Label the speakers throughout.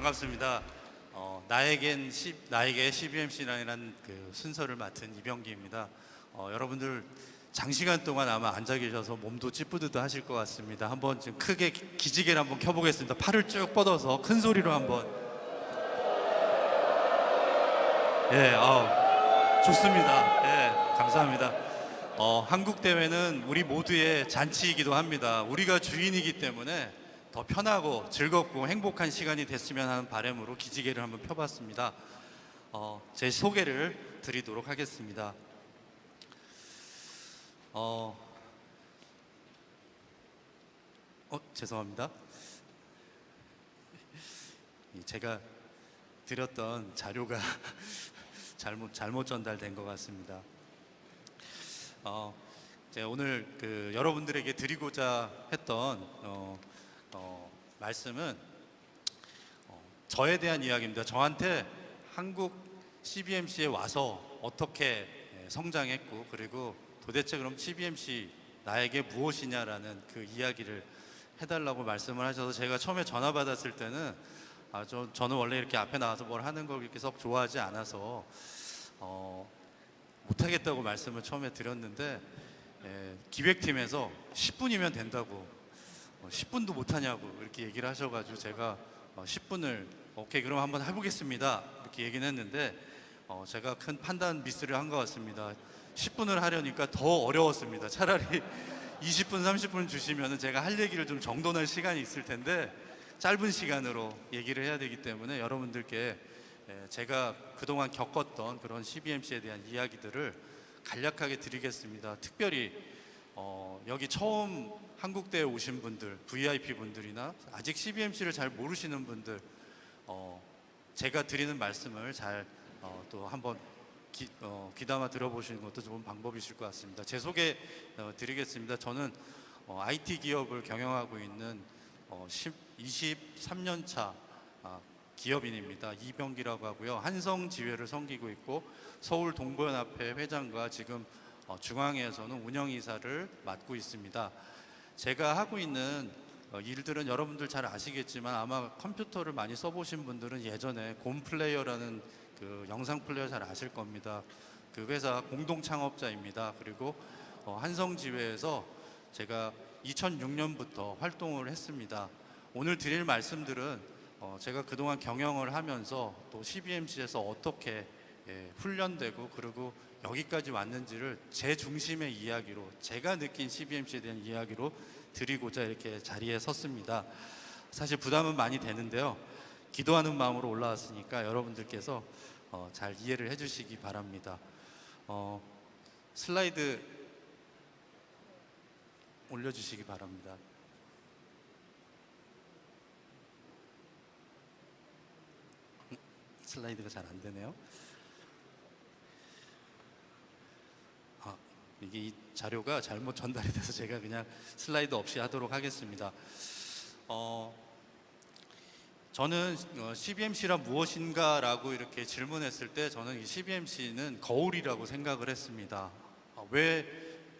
Speaker 1: 반갑습니다. 나에게 CBMC라는 그 순서를 맡은 이병기입니다. 여러분들 장시간 동안 아마 앉아 계셔서 몸도 찌뿌드드 하실 것 같습니다. 한번 좀 크게 기지개를 한번 켜보겠습니다. 팔을 쭉 뻗어서 큰 소리로 한번. 예, 좋습니다. 예, 감사합니다. 한국 대회는 우리 모두의 잔치이기도 합니다. 우리가 주인이기 때문에 더 편하고 즐겁고 행복한 시간이 됐으면 하는 바람으로 기지개를 한번 펴봤습니다. 제 소개를 드리도록 하겠습니다. 죄송합니다. 제가 드렸던 자료가 잘못 전달된 것 같습니다. 제가 오늘 여러분들에게 드리고자 했던 말씀은 저에 대한 이야기입니다. 저한테 한국 CBMC에 와서 어떻게 성장했고, 그리고 도대체 그럼 CBMC 나에게 무엇이냐라는 그 이야기를 해달라고 말씀을 하셔서, 제가 처음에 전화 받았을 때는 저는 원래 이렇게 앞에 나와서 뭘 하는 걸 이렇게 썩 좋아하지 않아서 못하겠다고 말씀을 처음에 드렸는데, 기획팀에서 10분이면 된다고, 10분도 못하냐고 이렇게 얘기를 하셔가지고 제가 10분을 오케이 그럼 한번 해보겠습니다 이렇게 얘기는 했는데, 제가 큰 판단 미스를 한 것 같습니다. 10분을 하려니까 더 어려웠습니다. 차라리 20분 30분 주시면 제가 할 얘기를 좀 정돈할 시간이 있을 텐데, 짧은 시간으로 얘기를 해야 되기 때문에 여러분들께 제가 그동안 겪었던 그런 CBMC에 대한 이야기들을 간략하게 드리겠습니다. 특별히 여기 처음 한국대에 오신 분들, VIP 분들이나 아직 CBMC를 잘 모르시는 분들, 제가 드리는 말씀을 잘 또 한번 귀담아 들어보시는 것도 좋은 방법이실 것 같습니다. 제 소개 드리겠습니다. 저는 IT 기업을 경영하고 있는 23년 차 기업인입니다. 이병기라고 하고요. 한성지회를 섬기고 있고, 서울 동부연합회 회장과 지금 중앙회에서는 운영이사를 맡고 있습니다. 제가 하고 있는 일들은 여러분들 잘 아시겠지만, 아마 컴퓨터를 많이 써보신 분들은 예전에 곰플레이어라는 그 영상 플레이어 잘 아실 겁니다. 그 회사 공동 창업자입니다. 그리고 한성지회에서 제가 2006년부터 활동을 했습니다. 오늘 드릴 말씀들은 제가 그동안 경영을 하면서 또 CBMC에서 어떻게 훈련되고 그리고 여기까지 왔는지를 제 중심의 이야기로, 제가 느낀 CBMC에 대한 이야기로 드리고자 이렇게 자리에 섰습니다. 사실 부담은 많이 되는데요. 기도하는 마음으로 올라왔으니까 여러분들께서 잘 이해를 해주시기 바랍니다. 슬라이드 올려주시기 바랍니다. 슬라이드가 잘 안 되네요. 이게 이 자료가 잘못 전달이 돼서 제가 그냥 슬라이드 없이 하도록 하겠습니다. 저는 CBMC란 무엇인가 라고 이렇게 질문했을 때, 저는 이 CBMC는 거울이라고 생각을 했습니다. 왜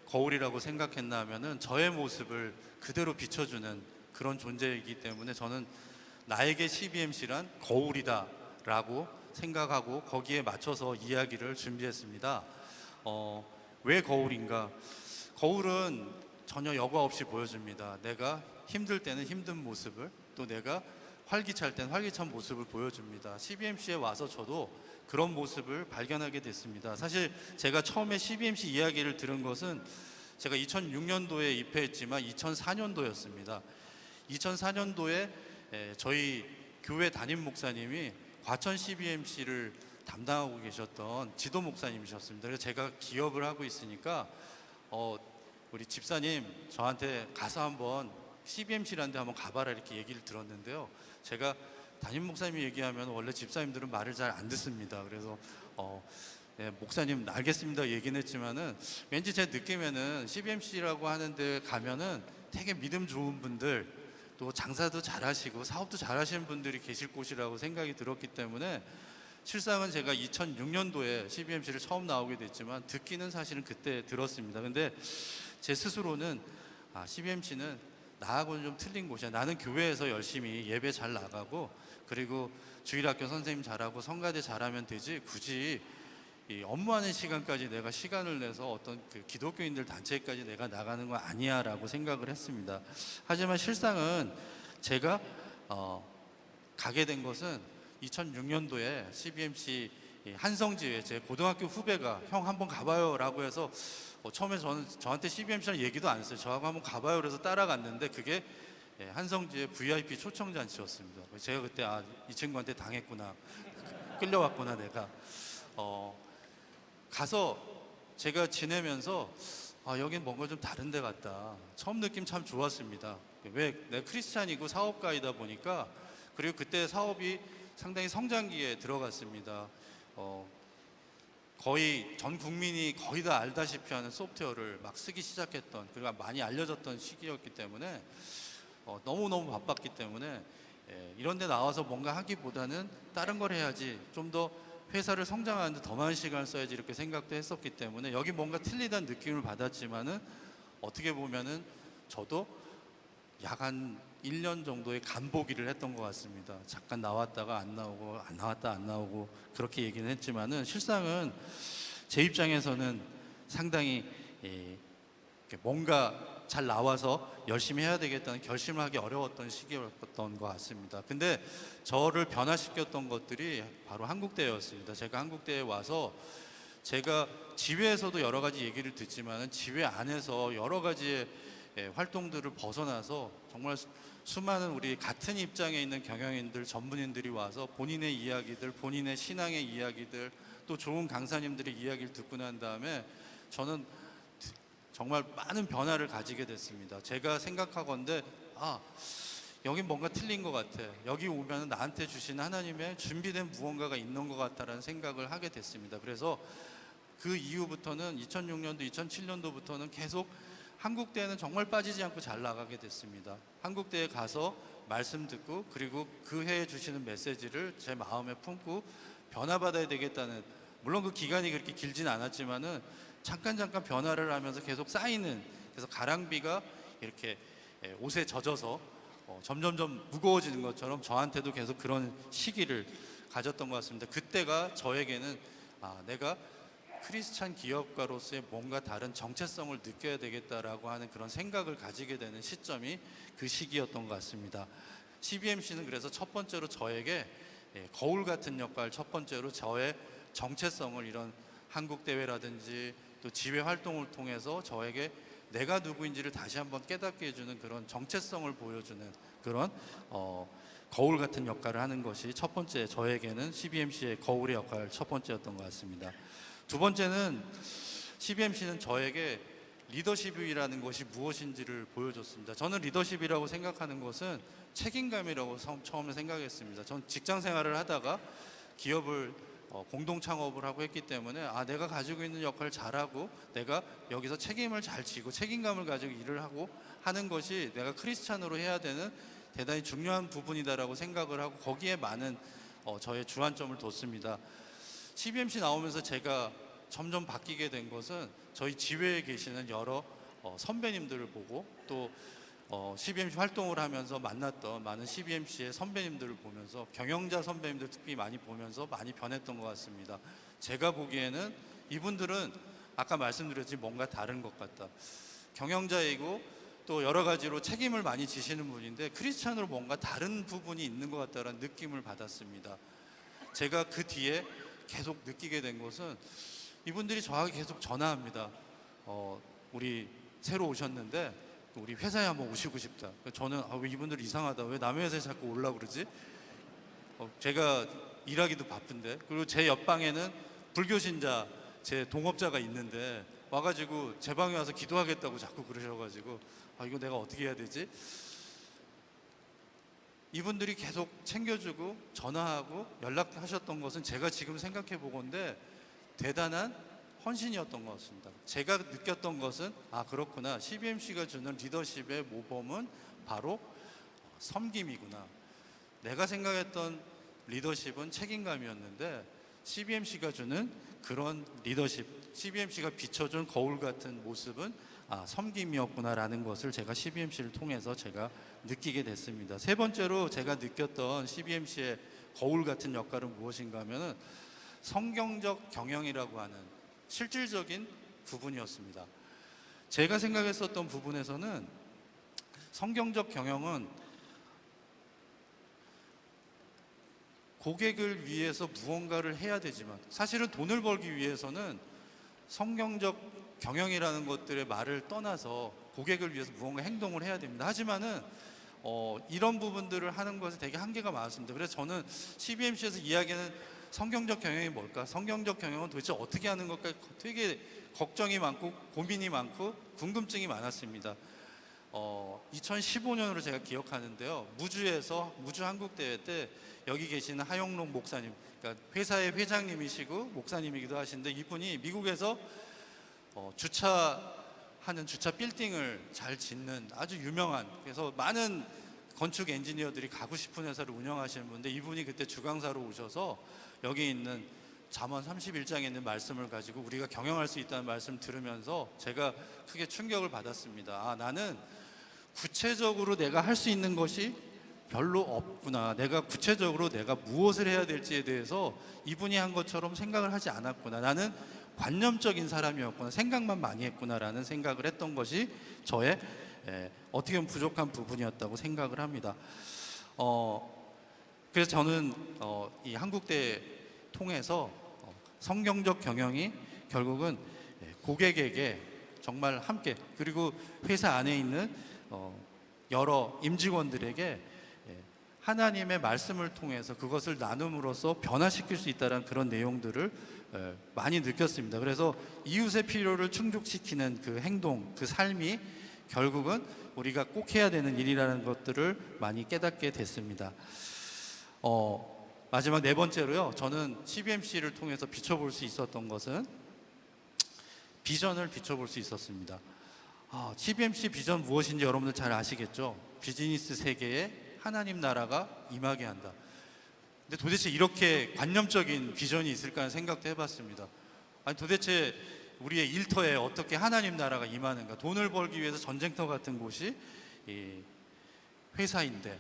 Speaker 1: 거울이라고 생각했나 하면은 저의 모습을 그대로 비춰주는 그런 존재이기 때문에, 저는 나에게 CBMC란 거울이다 라고 생각하고 거기에 맞춰서 이야기를 준비했습니다. 왜 거울인가? 거울은 전혀 여과 없이 보여줍니다. 내가 힘들 때는 힘든 모습을, 또 내가 활기찰 때는 활기찬 모습을 보여줍니다. CBMC에 와서 저도 그런 모습을 발견하게 됐습니다. 사실 제가 처음에 CBMC 이야기를 들은 것은, 제가 2006년도에 입회했지만 2004년도였습니다. 2004년도에 저희 교회 담임 목사님이 과천 CBMC를 담당하고 계셨던 지도 목사님이셨습니다. 그래서 제가 기업을 하고 있으니까 우리 집사님 저한테 가서 한번 CBMC라는 데 한번 가봐라 이렇게 얘기를 들었는데요. 제가 담임 목사님이 얘기하면 원래 집사님들은 말을 잘 안 듣습니다. 그래서 목사님 알겠습니다 얘기는 했지만은, 왠지 제 느낌에는 CBMC라고 하는데 가면은 되게 믿음 좋은 분들, 또 장사도 잘하시고 사업도 잘하시는 분들이 계실 곳이라고 생각이 들었기 때문에, 실상은 제가 2006년도에 CBMC를 처음 나오게 됐지만 듣기는 사실은 그때 들었습니다. 근데 제 스스로는 CBMC는 나하고는 좀 틀린 곳이야. 나는 교회에서 열심히 예배 잘 나가고 그리고 주일학교 선생님 잘하고 성가대 잘하면 되지 굳이 이 업무하는 시간까지 내가 시간을 내서 어떤 그 기독교인들 단체까지 내가 나가는 거 아니야라고 생각을 했습니다. 하지만 실상은 제가 가게 된 것은 2006년도에 CBMC 한성지회 제 고등학교 후배가 형 한번 가봐요라고 해서 처음에 저한테 CBMC랑 얘기도 안 했어요. 저하고 한번 가봐요 그래서 따라갔는데 그게 한성지회 VIP 초청 잔치였습니다. 제가 그때 이 친구한테 당했구나 끌려왔구나 내가 가서 제가 지내면서 여긴 뭔가 좀 다른 데 같다. 처음 느낌 참 좋았습니다. 왜 내가 크리스찬이고 사업가이다 보니까 그리고 그때 사업이 상당히 성장기에 들어갔습니다. 거의 전 국민이 거의 다 알다시피 하는 소프트웨어를 막 쓰기 시작했던 그리고 많이 알려졌던 시기였기 때문에 너무너무 바빴기 때문에 이런 데 나와서 뭔가 하기보다는 다른 걸 해야지 좀 더 회사를 성장하는데 더 많은 시간을 써야지 이렇게 생각도 했었기 때문에 여기 뭔가 틀리다는 느낌을 받았지만은 어떻게 보면은 저도 약 한 1년 정도의 간보기를 했던 것 같습니다. 잠깐 나왔다가 안 나오고 안 나왔다 안 나오고 그렇게 얘기는 했지만은 실상은 제 입장에서는 상당히 뭔가 잘 나와서 열심히 해야 되겠다는 결심을 하기 어려웠던 시기였던 것 같습니다. 근데 저를 변화시켰던 것들이 바로 한국대였습니다. 제가 한국대에 와서 제가 지회에서도 여러 가지 얘기를 듣지만 지회 안에서 여러 가지의 활동들을 벗어나서 정말 수많은 우리 같은 입장에 있는 경영인들, 전문인들이 와서 본인의 이야기들, 본인의 신앙의 이야기들, 또 좋은 강사님들의 이야기를 듣고 난 다음에 저는 정말 많은 변화를 가지게 됐습니다. 제가 생각하건대 여긴 뭔가 틀린 것 같아. 여기 오면 나한테 주신 하나님의 준비된 무언가가 있는 것 같다라는 생각을 하게 됐습니다. 그래서 그 이후부터는 2006년도, 2007년도부터는 계속 한국대에는 정말 빠지지 않고 잘 나가게 됐습니다. 한국대에 가서 말씀 듣고 그리고 그 해에 주시는 메시지를 제 마음에 품고 변화받아야 되겠다는, 물론 그 기간이 그렇게 길진 않았지만은 잠깐 변화를 하면서 계속 쌓이는, 그래서 가랑비가 이렇게 옷에 젖어서 점점점 무거워지는 것처럼 저한테도 계속 그런 시기를 가졌던 것 같습니다. 그때가 저에게는 내가 크리스찬 기업가로서의 뭔가 다른 정체성을 느껴야 되겠다라고 하는 그런 생각을 가지게 되는 시점이 그 시기였던 것 같습니다. CBMC는 그래서 첫 번째로 저에게 거울 같은 역할, 첫 번째로 저의 정체성을 이런 한국대회라든지 또 지회 활동을 통해서 저에게 내가 누구인지를 다시 한번 깨닫게 해주는 그런 정체성을 보여주는 그런 거울 같은 역할을 하는 것이 첫 번째, 저에게는 CBMC의 거울의 역할 첫 번째였던 것 같습니다. 두 번째는 CBMC는 저에게 리더십이라는 것이 무엇인지를 보여줬습니다. 저는 리더십이라고 생각하는 것은 책임감이라고 처음에 생각했습니다. 전 직장 생활을 하다가 기업을 공동 창업을 하고 했기 때문에 내가 가지고 있는 역할을 잘하고 내가 여기서 책임을 잘 지고 책임감을 가지고 일을 하고 하는 것이 내가 크리스찬으로 해야 되는 대단히 중요한 부분이다라고 생각을 하고 거기에 많은 저의 주안점을 뒀습니다. CBMC 나오면서 제가 점점 바뀌게 된 것은 저희 지회에 계시는 여러 선배님들을 보고 또 CBMC 활동을 하면서 만났던 많은 CBMC의 선배님들을 보면서, 경영자 선배님들 특히 많이 보면서 많이 변했던 것 같습니다. 제가 보기에는 이분들은 아까 말씀드렸지 뭔가 다른 것 같다. 경영자이고 또 여러 가지로 책임을 많이 지시는 분인데 크리스찬으로 뭔가 다른 부분이 있는 것 같다는 느낌을 받았습니다. 제가 그 뒤에 계속 느끼게 된 것은 이분들이 저하고 계속 전화합니다. 우리 새로 오셨는데 우리 회사에 한번 오시고 싶다. 저는 왜 이분들 이상하다. 왜 남의 회사에 자꾸 오려고 그러지? 제가 일하기도 바쁜데. 그리고 제 옆방에는 불교신자 제 동업자가 있는데 와가지고 제 방에 와서 기도하겠다고 자꾸 그러셔가지고 이거 내가 어떻게 해야 되지? 이분들이 계속 챙겨주고 전화하고 연락하셨던 것은 제가 지금 생각해 보건데 대단한 헌신이었던 것 같습니다. 제가 느꼈던 것은 그렇구나. CBMC가 주는 리더십의 모범은 바로 섬김이구나. 내가 생각했던 리더십은 책임감이었는데 CBMC가 주는 그런 리더십, CBMC가 비춰준 거울 같은 모습은 섬김이었구나라는 것을 제가 CBMC를 통해서 제가 느끼게 됐습니다. 세 번째로 제가 느꼈던 CBMC의 거울 같은 역할은 무엇인가 하면은 성경적 경영이라고 하는 실질적인 부분이었습니다. 제가 생각했었던 부분에서는 성경적 경영은 고객을 위해서 무언가를 해야 되지만 사실은 돈을 벌기 위해서는 성경적 경영이라는 것들의 말을 떠나서 고객을 위해서 무언가 행동을 해야 됩니다. 하지만은 이런 부분들을 하는 것에 되게 한계가 많았습니다. 그래서 저는 CBMC에서 이야기하는 성경적 경영이 뭘까? 성경적 경영은 도대체 어떻게 하는 걸까? 되게 걱정이 많고 고민이 많고 궁금증이 많았습니다. 2015년으로 제가 기억하는데요. 무주 한국대회 때 여기 계시는 하영록 목사님, 그러니까 회사의 회장님이시고 목사님이기도 하신데 이분이 미국에서 주차하는 주차 빌딩을 잘 짓는 아주 유명한, 그래서 많은 건축 엔지니어들이 가고 싶은 회사를 운영하시는 분인데 이분이 그때 주강사로 오셔서 여기 있는 잠언 31장에 있는 말씀을 가지고 우리가 경영할 수 있다는 말씀 들으면서 제가 크게 충격을 받았습니다. 나는 구체적으로 내가 할 수 있는 것이 별로 없구나. 내가 구체적으로 내가 무엇을 해야 될지에 대해서 이분이 한 것처럼 생각을 하지 않았구나. 나는 관념적인 사람이었구나. 생각만 많이 했구나라는 생각을 했던 것이 저의 어떻게 보면 부족한 부분이었다고 생각을 합니다. 그래서 저는 이 한국대 통해서 성경적 경영이 결국은 고객에게 정말 함께, 그리고 회사 안에 있는 여러 임직원들에게 하나님의 말씀을 통해서 그것을 나눔으로써 변화시킬 수 있다는 그런 내용들을 많이 느꼈습니다. 그래서 이웃의 필요를 충족시키는 그 행동, 그 삶이 결국은 우리가 꼭 해야 되는 일이라는 것들을 많이 깨닫게 됐습니다. 마지막 네 번째로요, 저는 CBMC를 통해서 비춰볼 수 있었던 것은 비전을 비춰볼 수 있었습니다. CBMC 비전 무엇인지 여러분들 잘 아시겠죠? 비즈니스 세계에 하나님 나라가 임하게 한다. 근데 도대체 이렇게 관념적인 비전이 있을까 하는 생각도 해봤습니다. 아니 도대체 우리의 일터에 어떻게 하나님 나라가 임하는가? 돈을 벌기 위해서 전쟁터 같은 곳이 이 회사인데,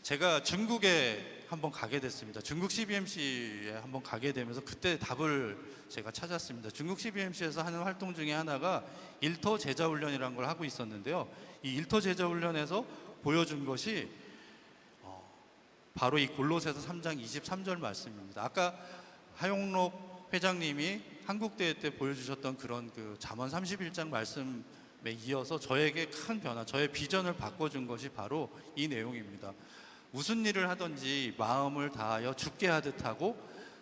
Speaker 1: 제가 중국에 한번 가게 됐습니다. 중국 CBMC에 한번 가게 되면서 그때 답을 제가 찾았습니다. 중국 CBMC에서 하는 활동 중에 하나가 일터 제자 훈련이라는 걸 하고 있었는데요. 이 일터 제자 훈련에서 보여준 것이 바로 이 골로새서 3장 23절 말씀입니다. 아까 하용록 회장님이 한국대회 때 보여주셨던 그런 그 잠언 31장 말씀에 이어서 저에게 큰 변화, 저의 비전을 바꿔준 것이 바로 이 내용입니다. 무슨 일을 하든지 마음을 다하여 주께 하듯 하고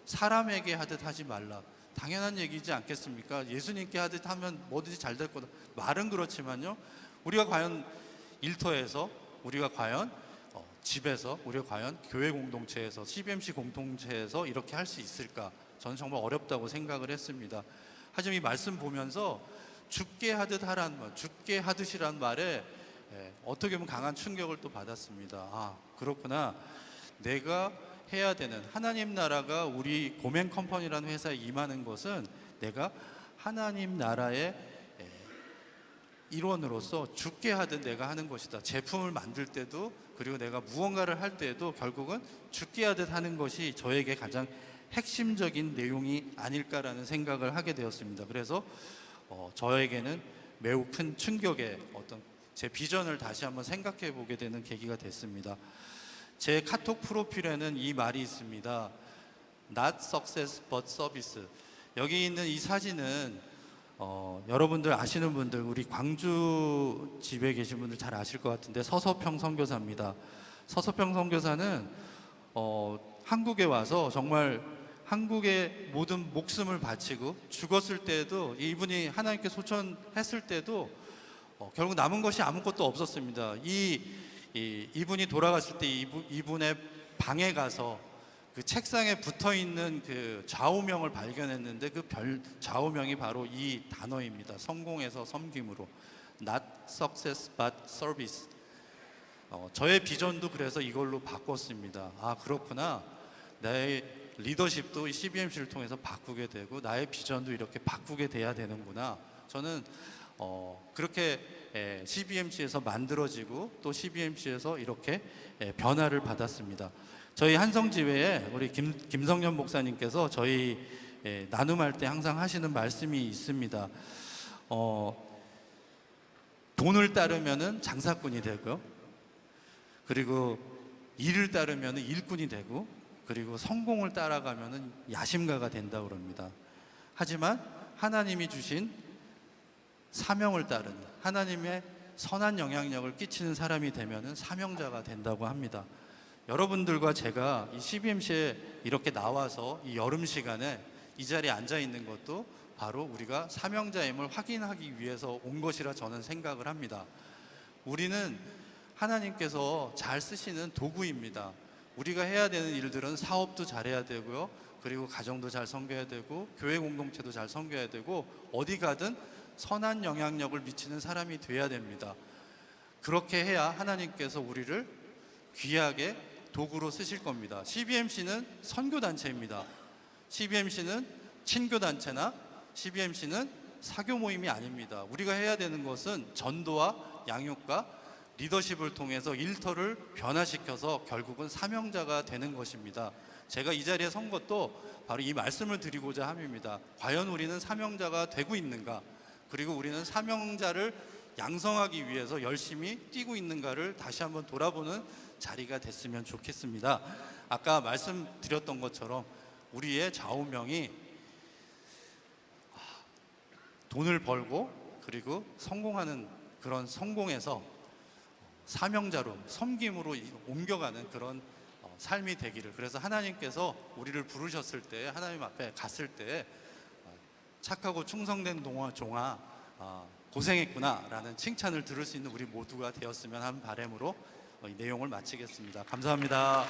Speaker 1: 사람에게 하듯 하지 말라. 당연한 얘기지 않겠습니까? 예수님께 하듯 하면 뭐든지 잘 될 거다. 말은 그렇지만요, 우리가 과연 일터에서, 우리가 과연 집에서, 우리가 과연 교회 공동체에서, CBMC 공동체에서 이렇게 할 수 있을까? 저는 정말 어렵다고 생각을 했습니다. 하지만 이 말씀 보면서 주께 하듯 하라는 말, 주께 하듯이라는 말에 어떻게 보면 강한 충격을 또 받았습니다. 그렇구나. 내가 해야 되는, 하나님 나라가 우리 고멘 컴퍼니라는 회사에 임하는 것은 내가 하나님 나라의 일원으로서 주께 하듯 내가 하는 것이다. 제품을 만들 때도, 그리고 내가 무언가를 할 때도 결국은 주께 하듯 하는 것이 저에게 가장 핵심적인 내용이 아닐까라는 생각을 하게 되었습니다. 그래서 저에게는 매우 큰 충격의 어떤 제 비전을 다시 한번 생각해 보게 되는 계기가 됐습니다. 제 카톡 프로필에는 이 말이 있습니다. Not success but service. 여기 있는 이 사진은 여러분들 아시는 분들, 우리 광주 집에 계신 분들 잘 아실 것 같은데 서서평 선교사입니다. 서서평 선교사는 한국에 와서 정말 한국의 모든 목숨을 바치고 죽었을 때도, 이분이 하나님께 소천했을 때도 결국 남은 것이 아무것도 없었습니다. 이분이 돌아갔을 때 이분의 방에 가서 그 책상에 붙어 있는 그 좌우명을 발견했는데 그 좌우명이 바로 이 단어입니다. 성공에서 섬김으로. Not success but service. 저의 비전도 그래서 이걸로 바꿨습니다. 그렇구나. 나의 리더십도 이 CBMC를 통해서 바꾸게 되고 나의 비전도 이렇게 바꾸게 돼야 되는구나. 저는 그렇게 CBMC에서 만들어지고 또 CBMC에서 이렇게 변화를 받았습니다. 저희 한성지회에 우리 김성년 목사님께서 저희 나눔할 때 항상 하시는 말씀이 있습니다. 돈을 따르면은 장사꾼이 되고요. 그리고 일을 따르면은 일꾼이 되고, 그리고 성공을 따라가면은 야심가가 된다고 그럽니다. 하지만 하나님이 주신 사명을 따르는, 하나님의 선한 영향력을 끼치는 사람이 되면은 사명자가 된다고 합니다. 여러분들과 제가 이 CBMC에 이렇게 나와서 이 여름 시간에 이 자리에 앉아 있는 것도 바로 우리가 사명자임을 확인하기 위해서 온 것이라 저는 생각을 합니다. 우리는 하나님께서 잘 쓰시는 도구입니다. 우리가 해야 되는 일들은 사업도 잘해야 되고요. 그리고 가정도 잘 섬겨야 되고, 교회 공동체도 잘 섬겨야 되고, 어디 가든 선한 영향력을 미치는 사람이 돼야 됩니다. 그렇게 해야 하나님께서 우리를 귀하게 도구로 쓰실 겁니다. CBMC는 선교단체입니다. CBMC는 친교단체나 CBMC는 사교 모임이 아닙니다. 우리가 해야 되는 것은 전도와 양육과 리더십을 통해서 일터를 변화시켜서 결국은 사명자가 되는 것입니다. 제가 이 자리에 선 것도 바로 이 말씀을 드리고자 함입니다. 과연 우리는 사명자가 되고 있는가? 그리고 우리는 사명자를 양성하기 위해서 열심히 뛰고 있는가를 다시 한번 돌아보는 자리가 됐으면 좋겠습니다. 아까 말씀드렸던 것처럼 우리의 좌우명이 돈을 벌고 그리고 성공하는 그런 성공에서 사명자로 섬김으로 옮겨가는 그런 삶이 되기를, 그래서 하나님께서 우리를 부르셨을 때, 하나님 앞에 갔을 때 착하고 충성된 종아 고생했구나 라는 칭찬을 들을 수 있는 우리 모두가 되었으면 하는 바람으로 이 내용을 마치겠습니다. 감사합니다.